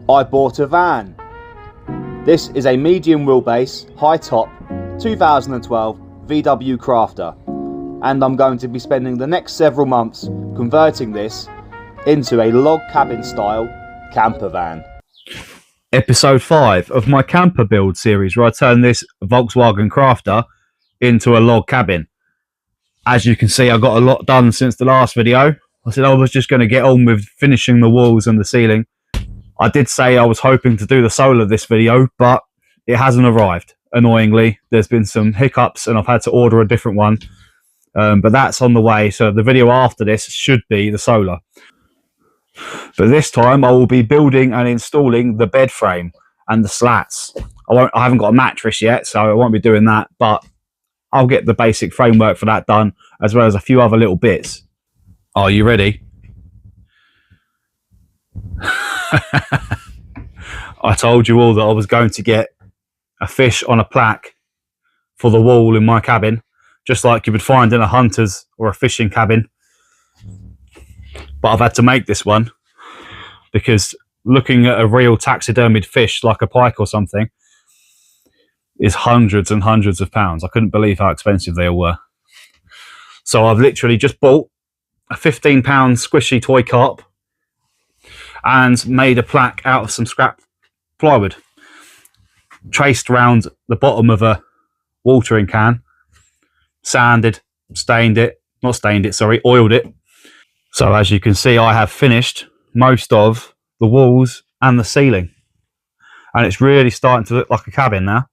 I bought a van. This is a medium wheelbase, high top, 2012 VW Crafter, and I'm going to be spending the next several months converting this into a log cabin style camper van. Episode 5 of my camper build series, where I turn this Volkswagen Crafter into a log cabin. As you can see, I got a lot done since the last video. I said I was just going to get on with finishing the walls and the ceiling. I did say I was hoping to do the solar this video, but it hasn't arrived. Annoyingly, there's been some hiccups and I've had to order a different one. But that's on the way, so the video after this should be the solar. But this time I will be building and installing the bed frame and the slats. I haven't got a mattress yet, so I won't be doing that, but I'll get the basic framework for that done, as well as a few other little bits. Are you ready? I told you all that I was going to get a fish on a plaque for the wall in my cabin, just like you would find in a hunter's or a fishing cabin. But I've had to make this one because looking at a real taxidermied fish like a pike or something is hundreds and hundreds of pounds. I couldn't believe how expensive they all were. So I've literally just bought a £15 squishy toy carp and made a plaque out of some scrap plywood, traced around the bottom of a watering can, sanded, oiled it. So as you can see, I have finished most of the walls and the ceiling, and it's really starting to look like a cabin now.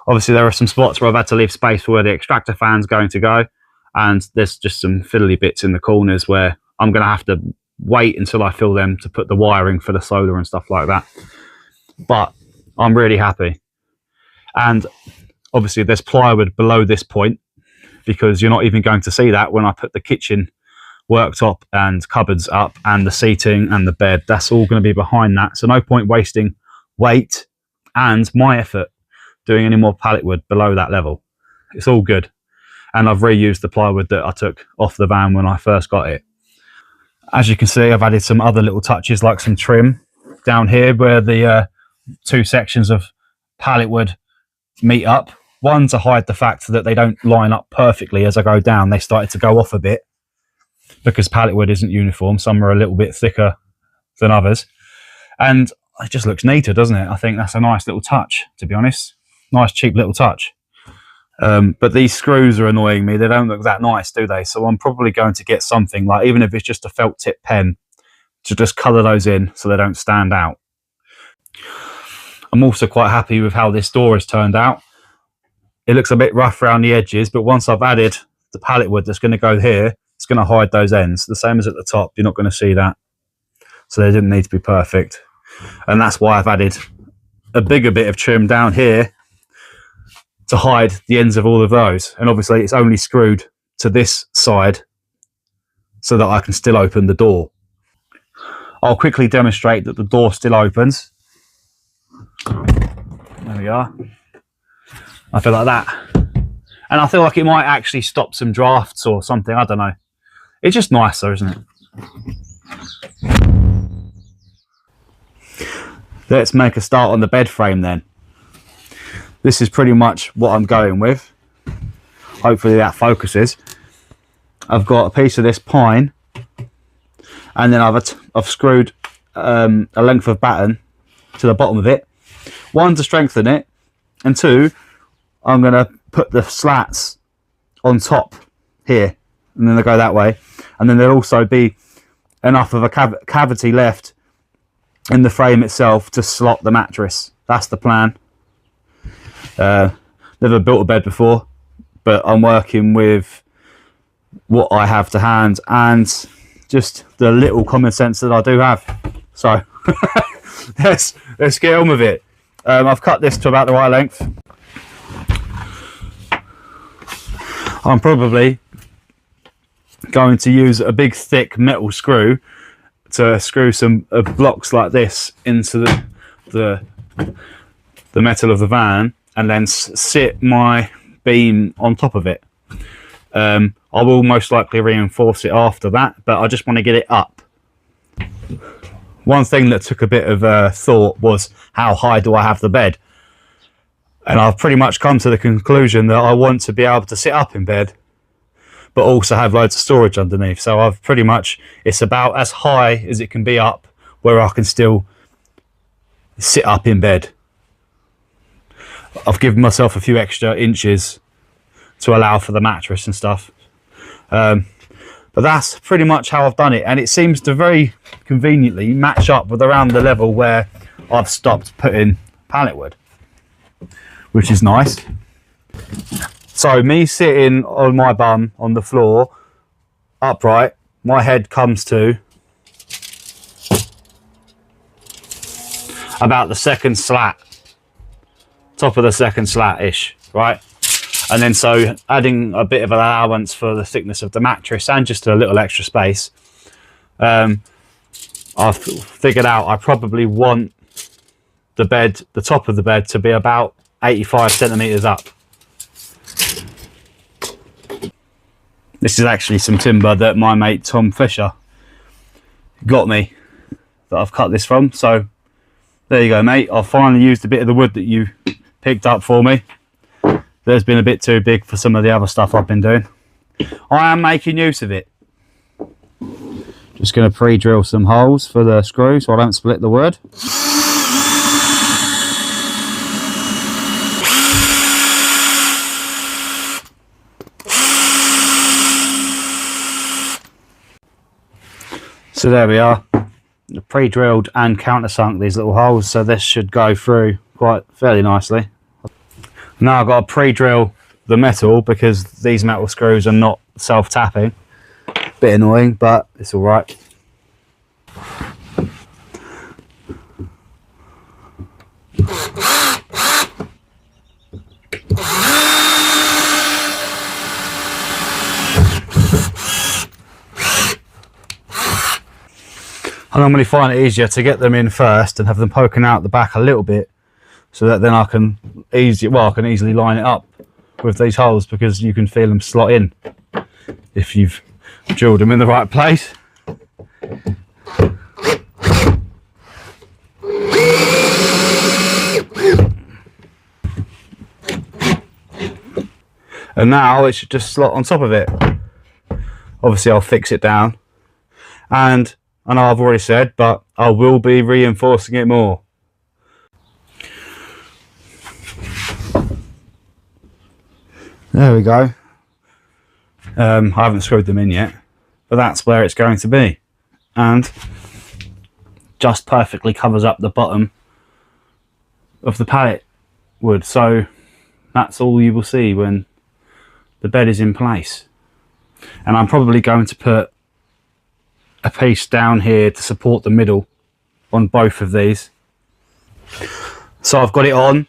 Obviously there are some spots where I've had to leave space for where the extractor fan's going to go, and there's just some fiddly bits in the corners where I'm going to have to wait until I fill them to put the wiring for the solar and stuff like that. But I'm really happy. And obviously there's plywood below this point, because you're not even going to see that when I put the kitchen worktop and cupboards up and the seating and the bed. That's all going to be behind that, so no point wasting weight and my effort doing any more pallet wood below that level. It's all good. And I've reused the plywood that I took off the van when I first got it. As you can see, I've added some other little touches, like some trim down here where the two sections of pallet wood meet up. One, to hide the fact that they don't line up perfectly as I go down. They started to go off a bit because pallet wood isn't uniform. Some are a little bit thicker than others. And it just looks neater, doesn't it? I think that's a nice little touch, to be honest. Nice, cheap little touch. But these screws are annoying me. They don't look that nice, do they? So I'm probably going to get something, like, even if it's just a felt tip pen, to just colour those in so they don't stand out. I'm also quite happy with how this door has turned out. It looks a bit rough around the edges, but once I've added the pallet wood that's going to go here, it's going to hide those ends. The same as at the top, you're not going to see that. So they didn't need to be perfect. And that's why I've added a bigger bit of trim down here to hide the ends of all of those. And obviously it's only screwed to this side so that I can still open the door. I'll quickly demonstrate that the door still opens. There we are. I feel like that. And I feel like it might actually stop some drafts or something. I don't know. It's just nicer, isn't it? Let's make a start on the bed frame then. This is pretty much what I'm going with. Hopefully that focuses. I've got a piece of this pine, and then I've screwed a length of batten to the bottom of it. One, to strengthen it, and two, I'm going to put the slats on top here, and then they go that way, and then there'll also be enough of a cavity left in the frame itself to slot the mattress. That's the plan. Never built a bed before, but I'm working with what I have to hand and just the little common sense that I do have. So let's get on with it. I've cut this to about the right length. I'm probably going to use a big thick metal screw to screw some blocks like this into the metal of the van, and then sit my beam on top of it. I will most likely reinforce it after that, but I just want to get it up. One thing that took a bit of thought was, how high do I have the bed? And I've pretty much come to the conclusion that I want to be able to sit up in bed, but also have loads of storage underneath. So I've pretty much, it's about as high as it can be up where I can still sit up in bed. I've given myself a few extra inches to allow for the mattress and stuff. But that's pretty much how I've done it, and it seems to very conveniently match up with around the level where I've stopped putting pallet wood, which is nice. So me sitting on my bum on the floor, upright, my head comes to about the second slat, top of the second slat-ish, right? And then so adding a bit of allowance for the thickness of the mattress and just a little extra space, I've figured out I probably want the bed, the top of the bed, to be about 85 centimeters up. This is actually some timber that my mate Tom Fisher got me, that I've cut this from. So there you go, mate. I've finally used a bit of the wood that you picked up for me. There's been a bit too big for some of the other stuff I've been doing. I am making use of it. Just going to pre-drill some holes for the screw so I don't split the wood. So there we are. Pre-drilled and countersunk these little holes, so this should go through quite fairly nicely. Now I've got to pre-drill the metal because these metal screws are not self-tapping. Bit annoying, but it's all right. I normally find it easier to get them in first and have them poking out the back a little bit, so that then I can easily line it up with these holes, because you can feel them slot in if you've drilled them in the right place. And now it should just slot on top of it. Obviously I'll fix it down, and I know I've already said, but I will be reinforcing it more. There we go. I haven't screwed them in yet, but that's where it's going to be, and just perfectly covers up the bottom of the pallet wood. So that's all you will see when the bed is in place. And I'm probably going to put a piece down here to support the middle on both of these. So I've got it on.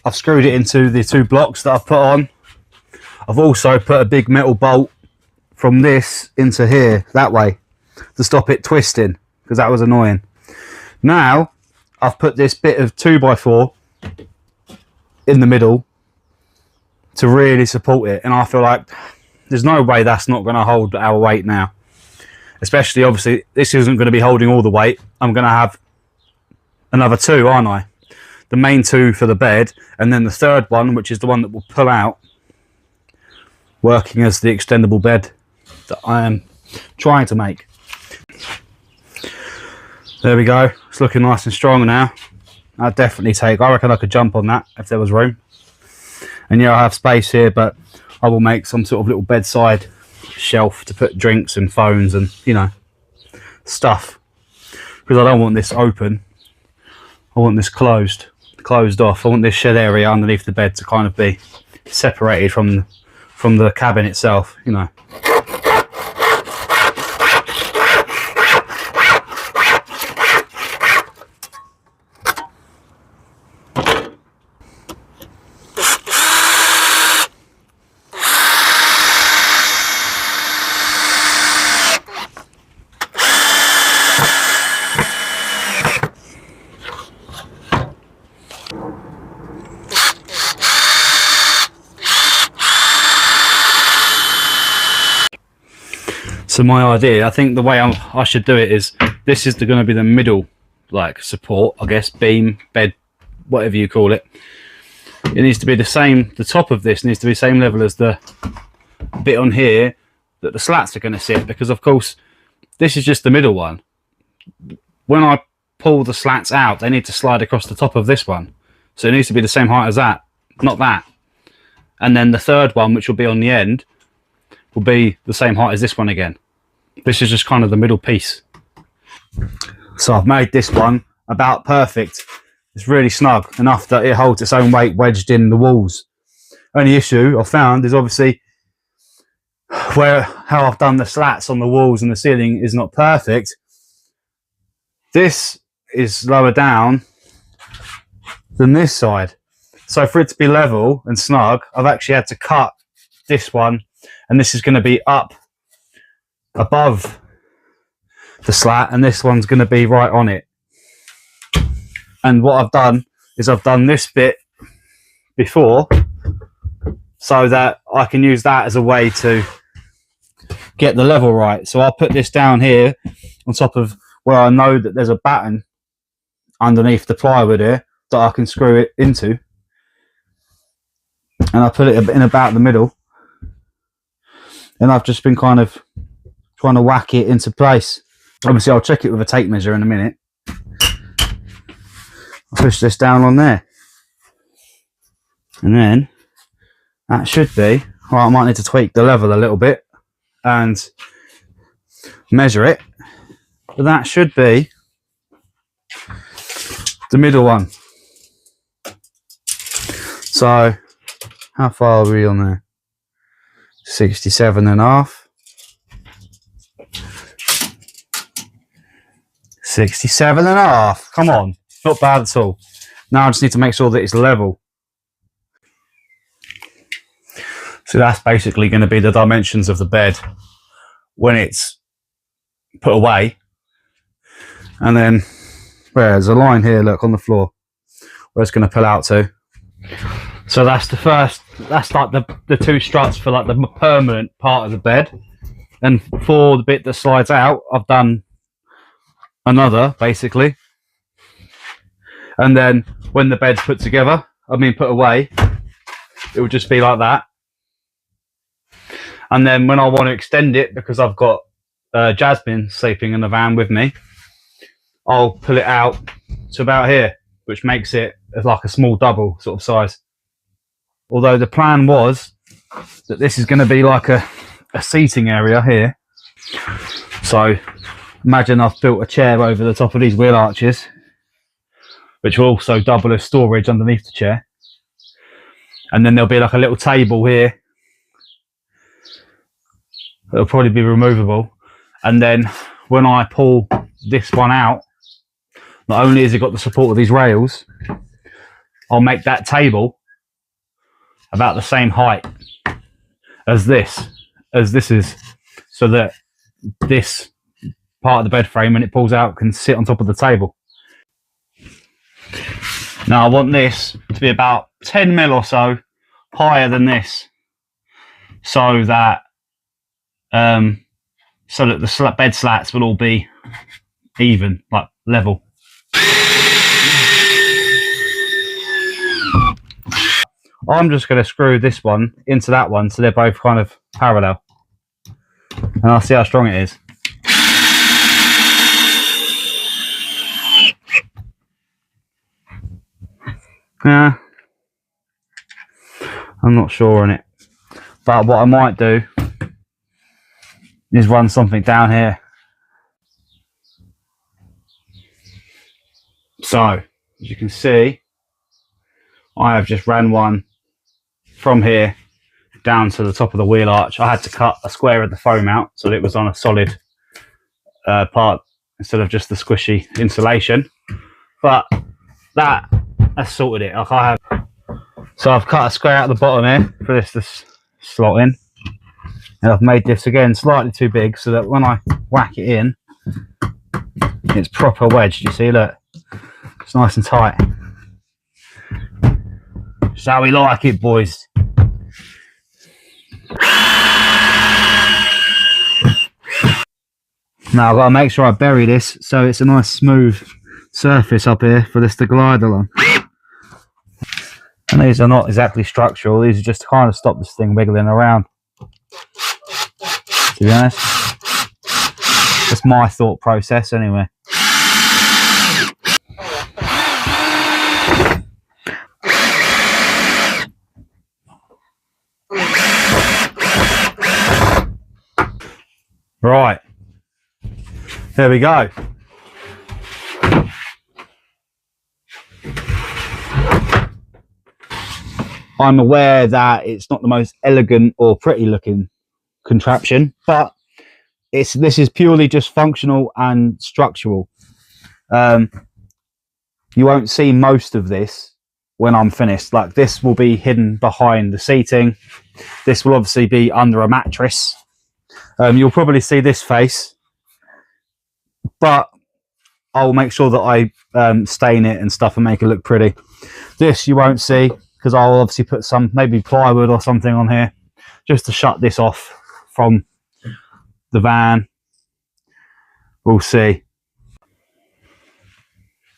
I've screwed it into the two blocks that I've put on. I've also put a big metal bolt from this into here, that way, to stop it twisting, because that was annoying. Now, I've put this bit of 2x4 in the middle to really support it, and I feel like there's no way that's not going to hold our weight now. Especially, obviously, this isn't going to be holding all the weight. I'm going to have another two, aren't I? The main two for the bed, and then the third one, which is the one that will pull out, working as the extendable bed that I am trying to make. There we go. It's looking nice and strong now. I'd definitely take, I reckon I could jump on that if there was room. And yeah, I have space here, but I will make some sort of little bedside shelf to put drinks and phones and, you know, stuff, because I don't want this open. I want this closed off. I want this shed area underneath the bed to kind of be separated from the cabin itself, you know. So my idea, I think the way I should do it is, this is going to be the middle, like, support, I guess, beam, bed, whatever you call it. It needs to be the same, the top of this needs to be the same level as the bit on here that the slats are going to sit, because of course this is just the middle one. When I pull the slats out, they need to slide across the top of this one, so it needs to be the same height as that, not that. And then the third one, which will be on the end, will be the same height as this one again. This is just kind of the middle piece. So I've made this one about perfect. It's really snug, enough that it holds its own weight wedged in the walls. Only issue I've found is obviously how I've done the slats on the walls and the ceiling is not perfect. This is lower down than this side. So for it to be level and snug, I've actually had to cut this one, and this is going to be up above the slat, and this one's going to be right on it. And what I've done is I've done this bit before so that I can use that as a way to get the level right. So I'll put this down here on top of where I know that there's a batten underneath the plywood here that I can screw it into. And I put it in about the middle. And I've just been kind of trying to whack it into place. Obviously I'll check it with a tape measure in a minute. I'll push this down on there. And then that should be, well, I might need to tweak the level a little bit and measure it. But that should be the middle one. So how far are we on there? 67.5. 67.5. Come on, not bad at all. Now I just need to make sure that it's level. So that's basically going to be the dimensions of the bed when it's put away. And then there's a line here, look, on the floor where it's going to pull out to. So that's the first, that's like the two struts for like the permanent part of the bed. And for the bit that slides out, I've done another, basically. And then when the bed's put together, put away, it would just be like that. And then when I want to extend it, because I've got Jasmine sleeping in the van with me, I'll pull it out to about here, which makes it like a small double sort of size. Although the plan was that this is going to be like a seating area here. So imagine I've built a chair over the top of these wheel arches, which will also double as storage underneath the chair. And then there'll be like a little table here. It'll probably be removable. And then when I pull this one out, not only has it got the support of these rails, I'll make that table about the same height as this is, so that this part of the bed frame, when it pulls out, can sit on top of the table. Now I want this to be about 10 mil or so higher than this, so that the bed slats will all be even, like level. I'm just going to screw this one into that one so they're both kind of parallel, and I'll see how strong it is. Yeah, I'm not sure on it, but what I might do is run something down here. So as you can see, I have just ran one from here down to the top of the wheel arch. I had to cut a square of the foam out so that it was on a solid part instead of just the squishy insulation. But that has sorted it. So I've cut a square out the bottom here for this to slot in, and I've made this again slightly too big so that when I whack it in, it's proper wedged. You see, look, it's nice and tight. That's how we like it, boys. Now I've got to make sure I bury this so it's a nice smooth surface up here for this to glide along. And these are not exactly structural, these are just to kind of stop this thing wiggling around, to be honest. That's my thought process anyway. Right, there we go. I'm aware that it's not the most elegant or pretty looking contraption, but this is purely just functional and structural. You won't see most of this when I'm finished. Like, this will be hidden behind the seating. This will obviously be under a mattress. You'll probably see this face, but I'll make sure that I stain it and stuff and make it look pretty. This you won't see because I'll obviously put some maybe plywood or something on here just to shut this off from the van. We'll see.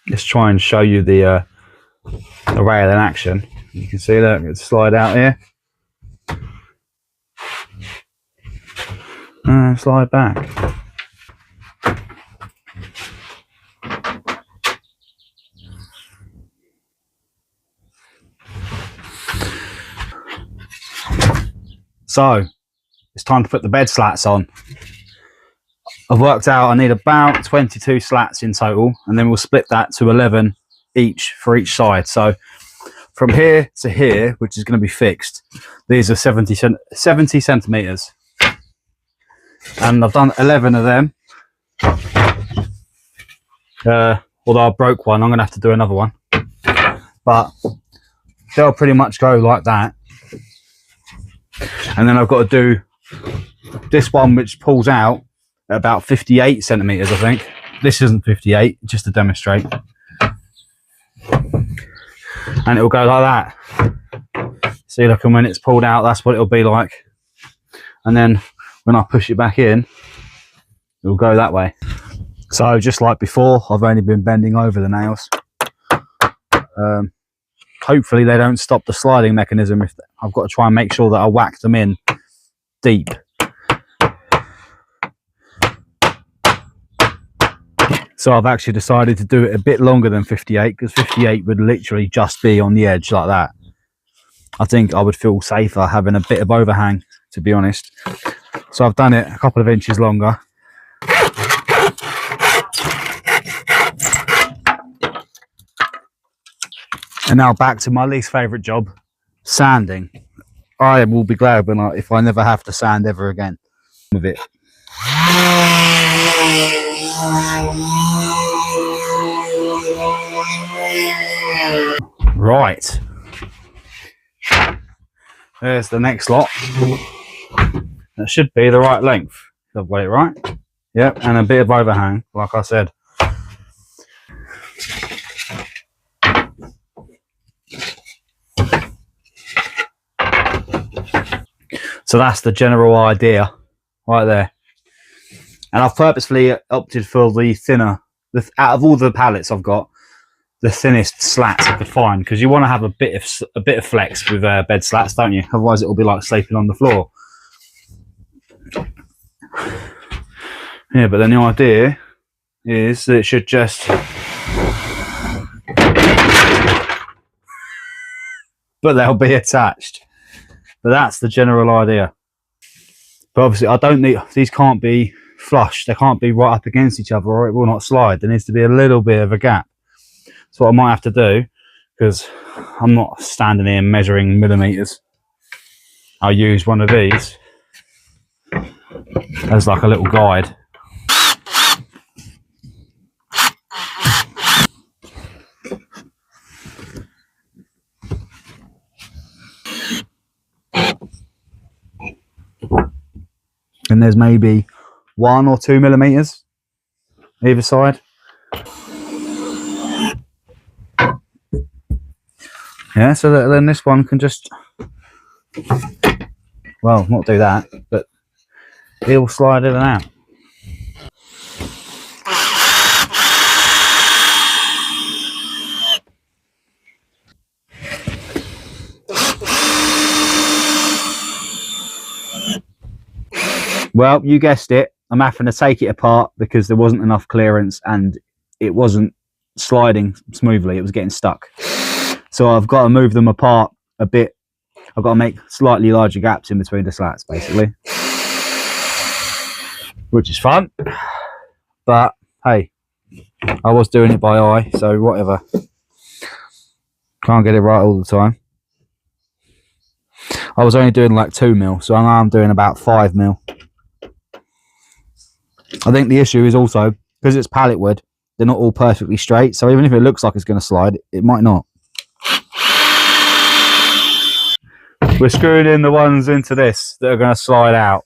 Let's try and show you the rail in action. You can see that it's slide out here. Slide back. So it's time to put the bed slats on. I've worked out I need about 22 slats in total, and then we'll split that to 11 each for each side. So from here to here, which is going to be fixed, these are 70 centimeters, and I've done 11 of them. Although I broke one, I'm going to have to do another one, but they'll pretty much go like that. And then I've got to do this one, which pulls out at about 58 centimeters, I think. This isn't 58, just to demonstrate. And it'll go like that. See, look, and when it's pulled out, that's what it'll be like. And then when I push it back in, it'll go that way. So just like before, I've only been bending over the nails. Hopefully they don't stop the sliding mechanism. If I've got to try and make sure that I whack them in deep. So I've actually decided to do it a bit longer than 58, because 58 would literally just be on the edge like that. I think I would feel safer having a bit of overhang, to be honest. So I've done it a couple of inches longer. And now back to my least favourite job, sanding. I will be glad if I never have to sand ever again with it. Right. There's the next lot. That should be the right length. I've got it right. Yep, and a bit of overhang, like I said. So that's the general idea right there. And I've purposefully opted for the thinner, out of all the pallets I've got, the thinnest slats I could find, because you want to have a bit of flex with bed slats, don't you? Otherwise it will be like sleeping on the floor. Yeah, but then the idea is that it should just... but they'll be attached. But that's the general idea. But obviously I don't need... these can't be flush. They can't be right up against each other or it will not slide. There needs to be a little bit of a gap. So what I might have to do, because I'm not standing here measuring millimeters, I'll use one of these as like a little guide. And there's maybe 1 or 2 millimeters either side. Yeah, so that then this one can just, well, not do that, but it'll slide in and out. Well, you guessed it. I'm having to take it apart because there wasn't enough clearance and it wasn't sliding smoothly. It was getting stuck. So I've got to move them apart a bit. I've got to make slightly larger gaps in between the slats, basically. Which is fun. But, hey, I was doing it by eye, so whatever. Can't get it right all the time. I was only doing like 2 mil, so now I'm doing about 5 mil. I think the issue is also, because it's pallet wood, they're not all perfectly straight, so even if it looks like it's going to slide, it might not. We're screwing in the ones into this that are going to slide out.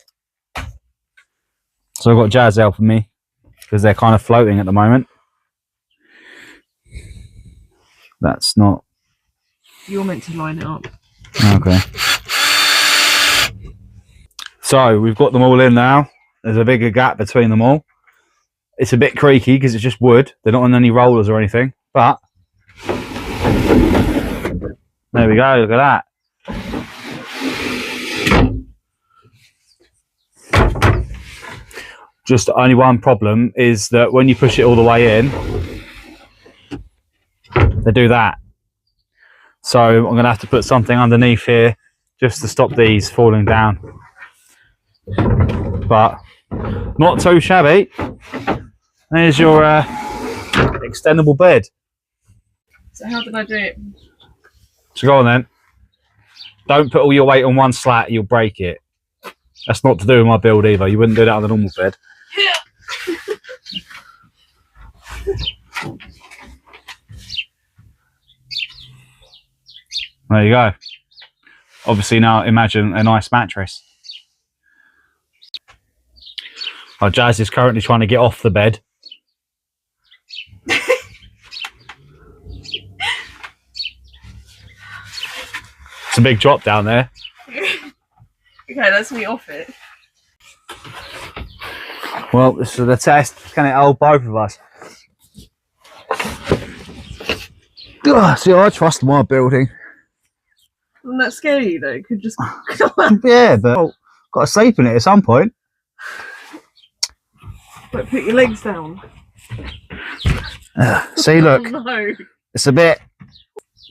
So I've got Jazz helping me, because they're kind of floating at the moment. That's not... You're meant to line it up. Okay. So we've got them all in now. There's a bigger gap between them all. It's a bit creaky because it's just wood. They're not on any rollers or anything. But there we go. Look at that. Just only one problem is that when you push it all the way in, they do that. So I'm going to have to put something underneath here just to stop these falling down. But not too shabby. There's your extendable bed. So how did I do it? So go on then. Don't put all your weight on one slat, you'll break it. That's not to do with my build either. You wouldn't do that on a normal bed. There you go. Obviously now imagine a nice mattress. Oh, Jazz is currently trying to get off the bed. It's a big drop down there. Okay, let's meet off it. Well, this is the test. Can it hold both of us? Ugh, see, I trust my building. Doesn't that scare you though? It could just Yeah, but got to sleep in it at some point. But put your legs down. See, look, Oh, no. it's a bit.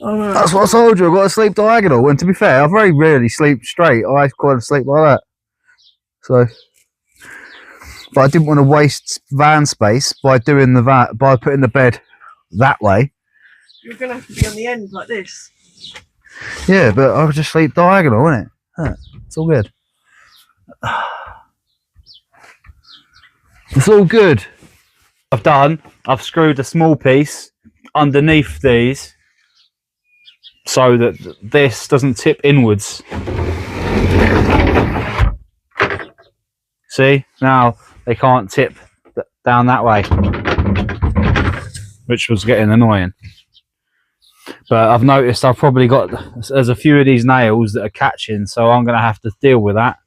Oh, no. That's what I told you. I've got to sleep diagonal. And to be fair, I very rarely sleep straight. I quite sleep like that. So, but I didn't want to waste van space by doing by putting the bed that way. You're gonna have to be on the end like this. Yeah, but I'll just sleep diagonal, won't it? Yeah, it's all good. It's all good. I've screwed a small piece underneath these so that this doesn't tip inwards. See, now they can't tip down that way, which was getting annoying. But I've noticed I've probably got, there's a few of these nails that are catching, so I'm going to have to deal with that.